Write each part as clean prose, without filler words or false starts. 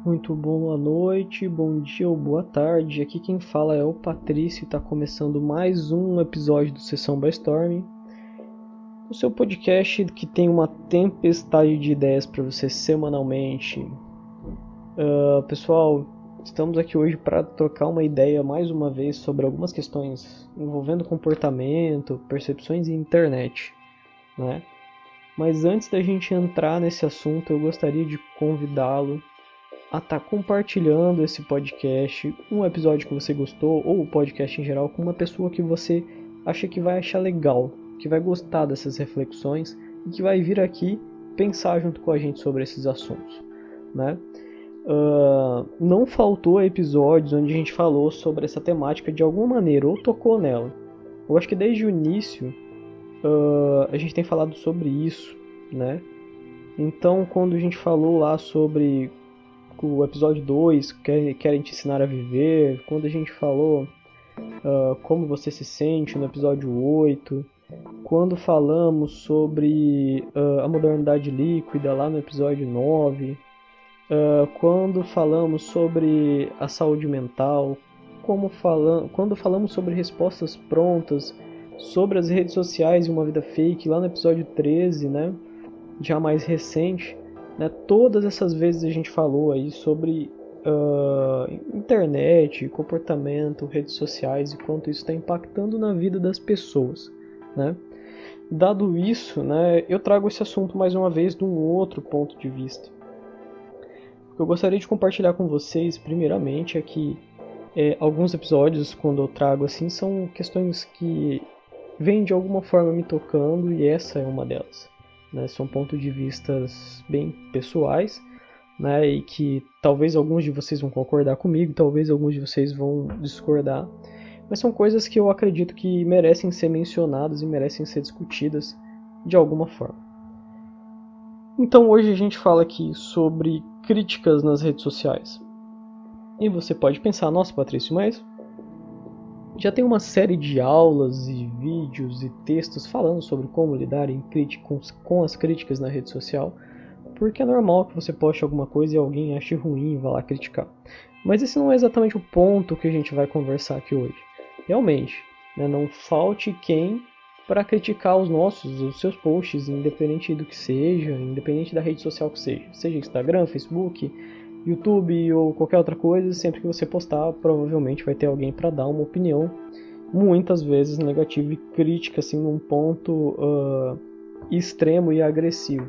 Muito boa noite, bom dia ou boa tarde. Aqui quem fala é o Patrício e está começando mais um episódio do Sessão Brainstorming, o seu podcast que tem uma tempestade de ideias para você semanalmente. Pessoal, estamos aqui hoje para trocar uma ideia mais uma vez sobre algumas questões envolvendo comportamento, percepções e internet, né? Mas antes da gente entrar nesse assunto, eu gostaria de convidá-lo a estar compartilhando esse podcast, um episódio que você gostou, ou o podcast em geral, com uma pessoa que você acha que vai achar legal, que vai gostar dessas reflexões e que vai vir aqui pensar junto com a gente sobre esses assuntos, né? Não faltou episódios onde a gente falou sobre essa temática de alguma maneira, ou tocou nela. Eu acho que desde o início a gente tem falado sobre isso, né? Então, quando a gente falou lá sobre o episódio 2, querem te ensinar a viver, quando a gente falou como você se sente no episódio 8, quando falamos sobre a modernidade líquida lá no episódio 9, quando falamos sobre a saúde mental, quando falamos sobre respostas prontas, sobre as redes sociais e uma vida fake lá no episódio 13, né, já mais recente, né, todas essas vezes a gente falou aí sobre internet, comportamento, redes sociais e quanto isso está impactando na vida das pessoas, né? Dado isso, né, eu trago esse assunto mais uma vez de um outro ponto de vista. O que eu gostaria de compartilhar com vocês, primeiramente, é que alguns episódios, quando eu trago assim, são questões que vêm de alguma forma me tocando e essa é uma delas. Né? São pontos de vistas bem pessoais, né? E que talvez alguns de vocês vão concordar comigo, talvez alguns de vocês vão discordar, mas são coisas que eu acredito que merecem ser mencionadas e merecem ser discutidas de alguma forma. Então hoje a gente fala aqui sobre críticas nas redes sociais. E você pode pensar, nossa Patrício, mas já tem uma série de aulas e vídeos e textos falando sobre como lidar com as críticas na rede social, porque é normal que você poste alguma coisa e alguém ache ruim e vá lá criticar. Mas esse não é exatamente o ponto que a gente vai conversar aqui hoje. Realmente, né, não falte quem para criticar os seus posts, independente do que seja, independente da rede social que seja Instagram, Facebook, YouTube ou qualquer outra coisa, sempre que você postar, provavelmente vai ter alguém para dar uma opinião, muitas vezes negativa e crítica, assim, num ponto extremo e agressivo.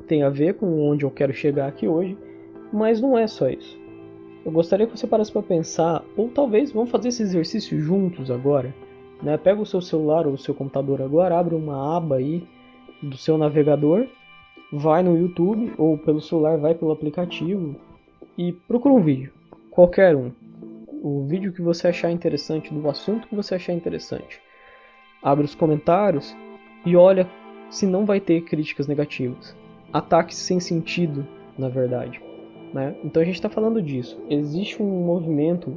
Tem a ver com onde eu quero chegar aqui hoje, mas não é só isso. Eu gostaria que você parasse para pensar, ou talvez vamos fazer esse exercício juntos agora, né? Pega o seu celular ou o seu computador agora, abre uma aba aí do seu navegador, vai no YouTube ou pelo celular, vai pelo aplicativo e procura um vídeo, qualquer um. O vídeo que você achar interessante, do assunto que você achar interessante. Abre os comentários e olha se não vai ter críticas negativas. Ataques sem sentido, na verdade. Né? Então a gente está falando disso. Existe um movimento,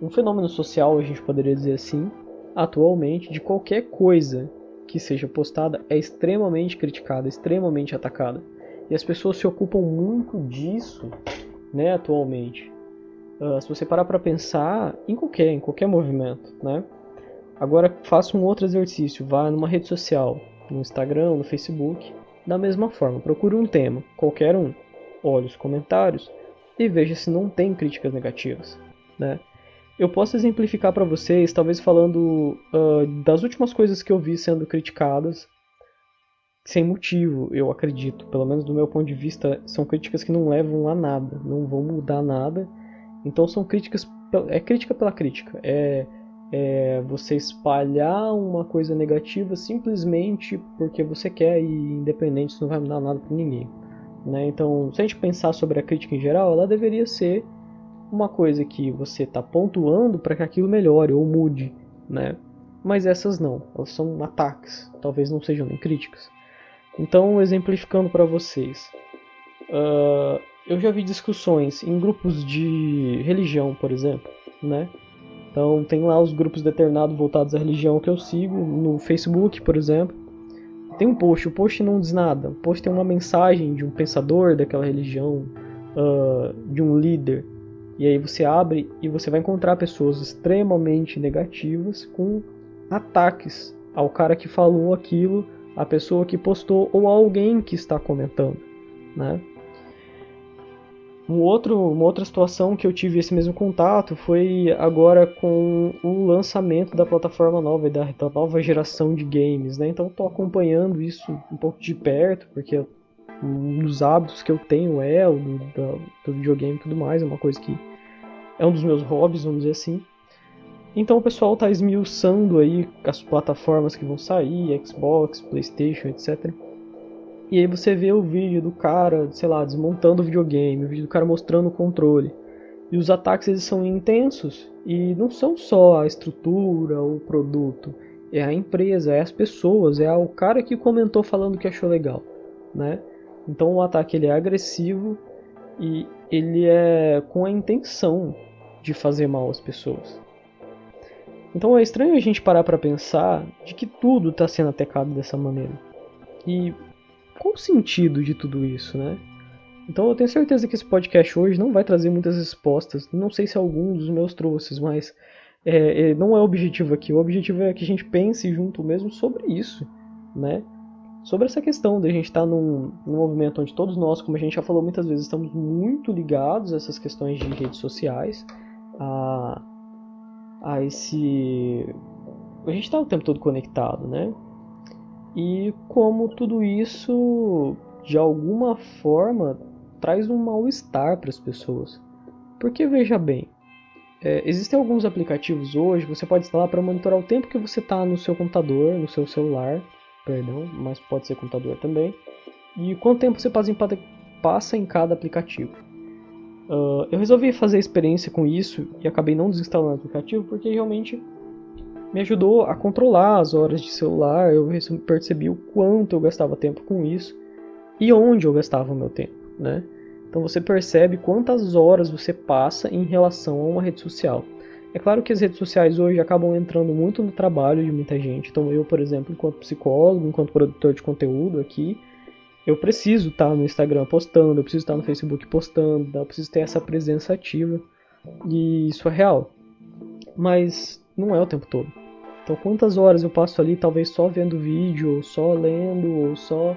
um fenômeno social, a gente poderia dizer assim, atualmente, de qualquer coisa que seja postada é extremamente criticada, extremamente atacada. E as pessoas se ocupam muito disso, né, atualmente. Se você parar para pensar em qualquer movimento, né? Agora faça um outro exercício, vá numa rede social, no Instagram, no Facebook, da mesma forma, procure um tema, qualquer um, olhe os comentários e veja se não tem críticas negativas, né? Eu posso exemplificar para vocês, talvez falando das últimas coisas que eu vi sendo criticadas, sem motivo, eu acredito. Pelo menos do meu ponto de vista, são críticas que não levam a nada, não vão mudar nada. Então são críticas, é crítica pela crítica. É você espalhar uma coisa negativa simplesmente porque você quer e independente, isso não vai mudar nada para ninguém. Né? Então, se a gente pensar sobre a crítica em geral, ela deveria ser uma coisa que você está pontuando para que aquilo melhore ou mude, né? Mas essas não, elas são ataques, talvez não sejam nem críticas. Então, exemplificando para vocês, eu já vi discussões em grupos de religião, por exemplo, né? Então, tem lá os grupos determinados voltados à religião que eu sigo, no Facebook, por exemplo. Tem um post, o post não diz nada, o post tem uma mensagem de um pensador daquela religião, de um líder, e aí você abre e você vai encontrar pessoas extremamente negativas com ataques ao cara que falou aquilo, a pessoa que postou ou alguém que está comentando, né? Uma outra situação que eu tive esse mesmo contato foi agora com o lançamento da plataforma nova, da nova geração de games, né? Então estou acompanhando isso um pouco de perto, porque um dos hábitos que eu tenho é o do videogame e tudo mais, é uma coisa que é um dos meus hobbies, vamos dizer assim. Então o pessoal está esmiuçando aí as plataformas que vão sair, Xbox, PlayStation, etc. E aí você vê o vídeo do cara, sei lá, desmontando o videogame, o vídeo do cara mostrando o controle. E os ataques eles são intensos e não são só a estrutura, o produto, é a empresa, é as pessoas, é o cara que comentou falando que achou legal, né? Então o ataque ele é agressivo e ele é com a intenção de fazer mal às pessoas. Então é estranho a gente parar para pensar de que tudo está sendo atacado dessa maneira. E qual o sentido de tudo isso, né? Então eu tenho certeza que esse podcast hoje não vai trazer muitas respostas. Não sei se algum dos meus trouxe, mas não é o objetivo aqui. O objetivo é que a gente pense junto mesmo sobre isso, né? Sobre essa questão de a gente estar num movimento onde todos nós, como a gente já falou muitas vezes, estamos muito ligados a essas questões de redes sociais, a esse... A gente está o tempo todo conectado, né? E como tudo isso, de alguma forma, traz um mal-estar para as pessoas. Porque, veja bem, existem alguns aplicativos hoje que você pode instalar para monitorar o tempo que você está no seu computador, no seu celular, perdão, mas pode ser computador também, e quanto tempo você passa em cada aplicativo. Eu resolvi fazer experiência com isso e acabei não desinstalando o aplicativo porque realmente me ajudou a controlar as horas de celular, eu percebi o quanto eu gastava tempo com isso e onde eu gastava o meu tempo, né? Então você percebe quantas horas você passa em relação a uma rede social. É claro que as redes sociais hoje acabam entrando muito no trabalho de muita gente. Então eu, por exemplo, enquanto psicólogo, enquanto produtor de conteúdo aqui, eu preciso estar no Instagram postando, eu preciso estar no Facebook postando, eu preciso ter essa presença ativa. E isso é real. Mas não é o tempo todo. Então quantas horas eu passo ali talvez só vendo vídeo, ou só lendo, ou só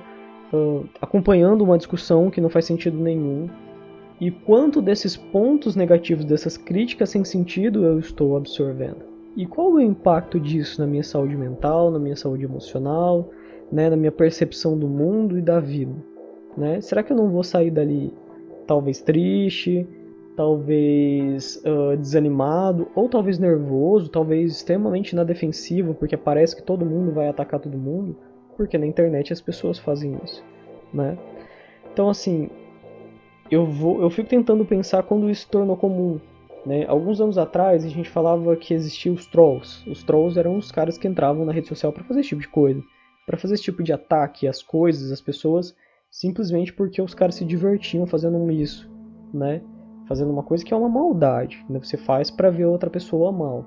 acompanhando uma discussão que não faz sentido nenhum. E quanto desses pontos negativos, dessas críticas sem sentido eu estou absorvendo. E qual o impacto disso na minha saúde mental, na minha saúde emocional, né, na minha percepção do mundo e da vida, né? Será que eu não vou sair dali talvez triste, talvez desanimado, ou talvez nervoso, talvez extremamente na defensiva, porque parece que todo mundo vai atacar todo mundo, porque na internet as pessoas fazem isso, né? Então assim, eu fico tentando pensar quando isso se tornou comum, né? Alguns anos atrás a gente falava que existiam os trolls. Os trolls eram os caras que entravam na rede social para fazer esse tipo de coisa, para fazer esse tipo de ataque às coisas, às pessoas, simplesmente porque os caras se divertiam fazendo isso, né? Fazendo uma coisa que é uma maldade, né? Você faz para ver outra pessoa mal.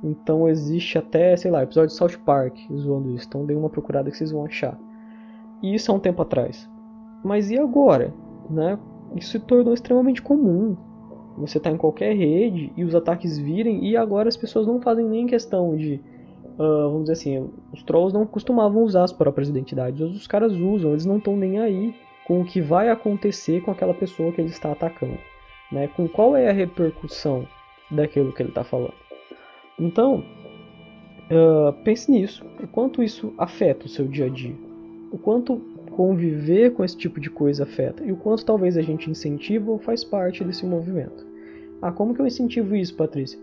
Então existe até, sei lá, episódio de South Park zoando isso. Então dê uma procurada que vocês vão achar. E isso há um tempo atrás. Mas e agora, né? Isso se tornou extremamente comum. Você está em qualquer rede e os ataques virem, e agora as pessoas não fazem nem questão de, vamos dizer assim, os trolls não costumavam usar as próprias identidades, os caras usam, eles não estão nem aí com o que vai acontecer com aquela pessoa que ele está atacando, né? Com qual é a repercussão daquilo que ele está falando. Então, pense nisso, o quanto isso afeta o seu dia a dia, o quanto conviver com esse tipo de coisa afeta e o quanto talvez a gente incentiva ou faz parte desse movimento. Como que eu incentivo isso, Patrícia?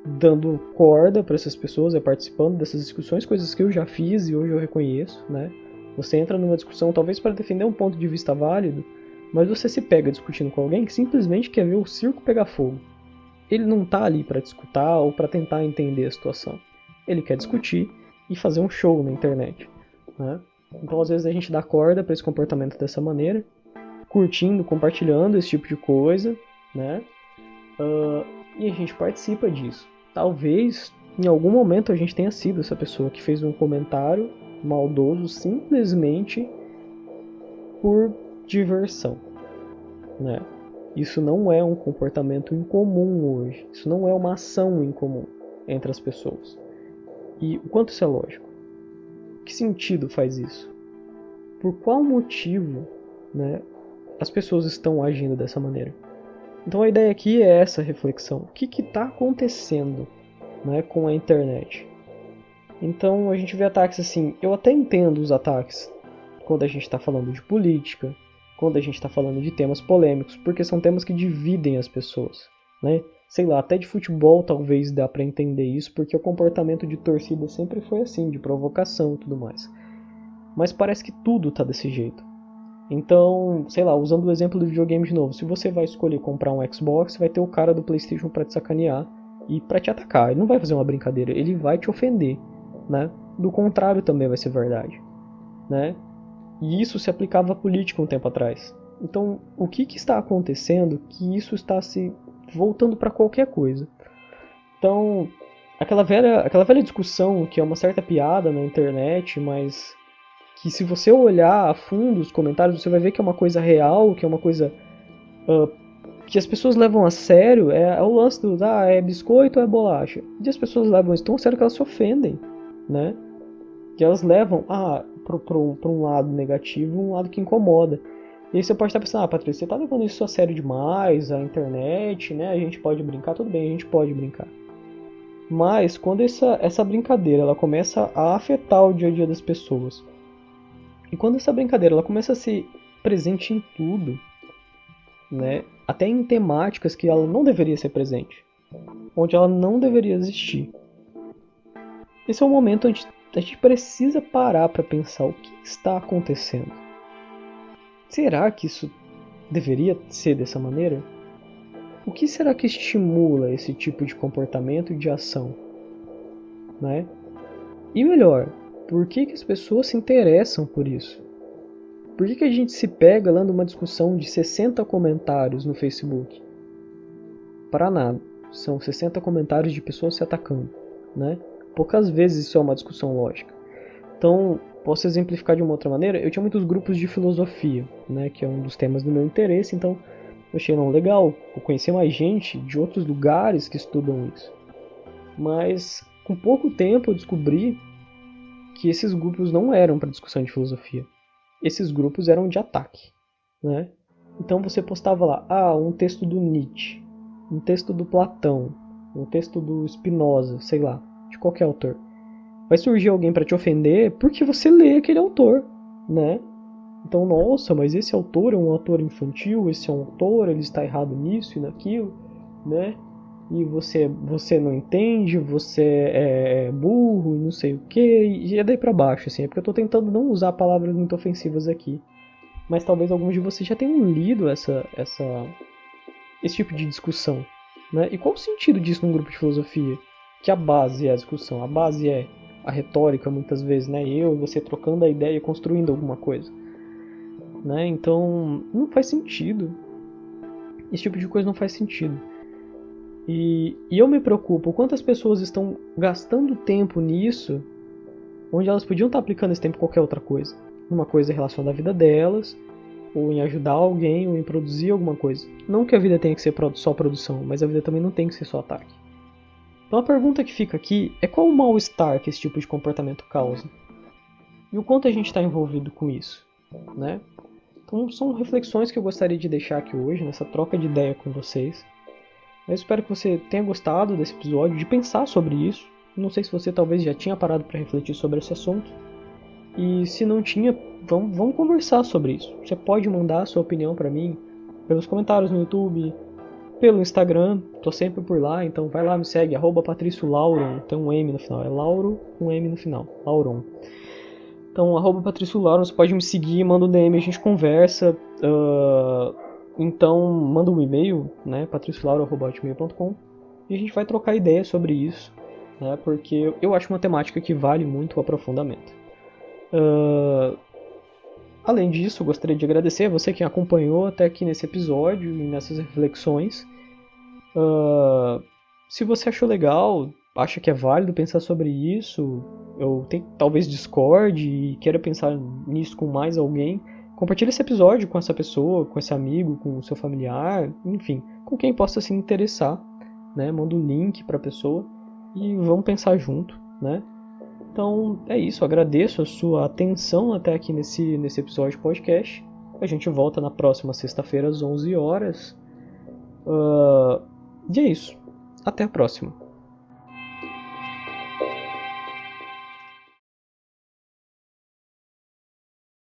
Dando corda para essas pessoas, participando dessas discussões, coisas que eu já fiz e hoje eu reconheço, né? Você entra numa discussão talvez para defender um ponto de vista válido, mas você se pega discutindo com alguém que simplesmente quer ver o circo pegar fogo. Ele não está ali para discutir ou para tentar entender a situação. Ele quer discutir e fazer um show na internet, né? Então às vezes a gente dá corda para esse comportamento dessa maneira, curtindo, compartilhando esse tipo de coisa, né? E a gente participa disso. Talvez em algum momento a gente tenha sido essa pessoa que fez um comentário maldoso simplesmente por diversão. né? Isso não é um comportamento incomum hoje. Isso não é uma ação incomum entre as pessoas. E o quanto isso é lógico? Que sentido faz isso? Por qual motivo, né, as pessoas estão agindo dessa maneira? Então a ideia aqui é essa reflexão. O que está acontecendo, né, com a internet? Então a gente vê ataques assim. Eu até entendo os ataques quando a gente está falando de política, quando a gente está falando de temas polêmicos, porque são temas que dividem as pessoas, né? Sei lá, até de futebol talvez dá para entender isso, porque o comportamento de torcida sempre foi assim, de provocação e tudo mais. Mas parece que tudo tá desse jeito. Então, sei lá, usando o exemplo do videogame de novo, se você vai escolher comprar um Xbox, vai ter o cara do PlayStation para te sacanear e para te atacar. Ele não vai fazer uma brincadeira, ele vai te ofender, né? Do contrário também vai ser verdade, né? E isso se aplicava à política um tempo atrás. Então, o que está acontecendo que isso está se voltando para qualquer coisa? Então, aquela velha discussão que é uma certa piada na internet, mas que se você olhar a fundo os comentários, você vai ver que é uma coisa real, que é uma coisa que as pessoas levam a sério, é o lance do, é biscoito ou é bolacha? E as pessoas levam isso tão a sério que elas se ofendem, né? Que elas levam para um lado negativo, um lado que incomoda. E aí você pode estar pensando, Patrícia, você está levando isso a sério demais, a internet, né? A gente pode brincar, tudo bem, a gente pode brincar. Mas quando essa brincadeira ela começa a afetar o dia a dia das pessoas, e quando essa brincadeira ela começa a ser presente em tudo, né? Até em temáticas que ela não deveria ser presente, onde ela não deveria existir. Esse é o momento onde a gente precisa parar para pensar o que está acontecendo. Será que isso deveria ser dessa maneira? O que será que estimula esse tipo de comportamento e de ação? Né? E melhor, por que as pessoas se interessam por isso? Por que a gente se pega lá numa discussão de 60 comentários no Facebook? Para nada. São 60 comentários de pessoas se atacando, né? Poucas vezes isso é uma discussão lógica. Então, posso exemplificar de uma outra maneira. Eu tinha muitos grupos de filosofia, né, que é um dos temas do meu interesse. Então, eu achei legal conhecer mais gente de outros lugares que estudam isso. Mas, com pouco tempo, eu descobri que esses grupos não eram para discussão de filosofia. Esses grupos eram de ataque, né? Então você postava lá, um texto do Nietzsche, um texto do Platão, um texto do Spinoza, sei lá, de qualquer autor. Vai surgir alguém para te ofender porque você lê aquele autor, né? Então, nossa, mas esse autor é um autor infantil, esse é um autor, ele está errado nisso e naquilo, né? E você não entende, você é burro, não sei o que, e é daí pra baixo, assim, é porque eu tô tentando não usar palavras muito ofensivas aqui. Mas talvez alguns de vocês já tenham lido esse tipo de discussão, né? E qual o sentido disso num grupo de filosofia? Que a base é a discussão, a base é a retórica, muitas vezes, né? Eu e você trocando a ideia e construindo alguma coisa, né? Então, não faz sentido. Esse tipo de coisa não faz sentido. E eu me preocupo quantas pessoas estão gastando tempo nisso, onde elas podiam estar aplicando esse tempo em qualquer outra coisa. Numa coisa relacionada à vida delas, ou em ajudar alguém, ou em produzir alguma coisa. Não que a vida tenha que ser só produção, mas a vida também não tem que ser só ataque. Então a pergunta que fica aqui é qual o mal-estar que esse tipo de comportamento causa? E o quanto a gente está envolvido com isso, né? Então são reflexões que eu gostaria de deixar aqui hoje, nessa troca de ideia com vocês. Eu espero que você tenha gostado desse episódio, de pensar sobre isso. Não sei se você talvez já tinha parado para refletir sobre esse assunto. E se não tinha, vamos conversar sobre isso. Você pode mandar a sua opinião para mim pelos comentários no YouTube, pelo Instagram. Tô sempre por lá, então vai lá, me segue, @patriciolauron, tem um M no final, é Lauro com M no final, Lauron. Então, @patriciolauron, você pode me seguir, manda um DM, a gente conversa. Então, manda um e-mail, né, patriciolauro@hotmail.com, e a gente vai trocar ideias sobre isso, né, porque eu acho uma temática que vale muito o aprofundamento. Além disso, eu gostaria de agradecer a você que acompanhou até aqui nesse episódio e nessas reflexões. Se você achou legal, acha que é válido pensar sobre isso, talvez discorde e queira pensar nisso com mais alguém, Compartilhe esse episódio com essa pessoa, com esse amigo, com o seu familiar, enfim, com quem possa se interessar, né? Manda o link para a pessoa e vamos pensar junto, né? Então é isso, agradeço a sua atenção até aqui nesse episódio podcast. A gente volta na próxima sexta-feira às 11 horas. E é isso, até a próxima.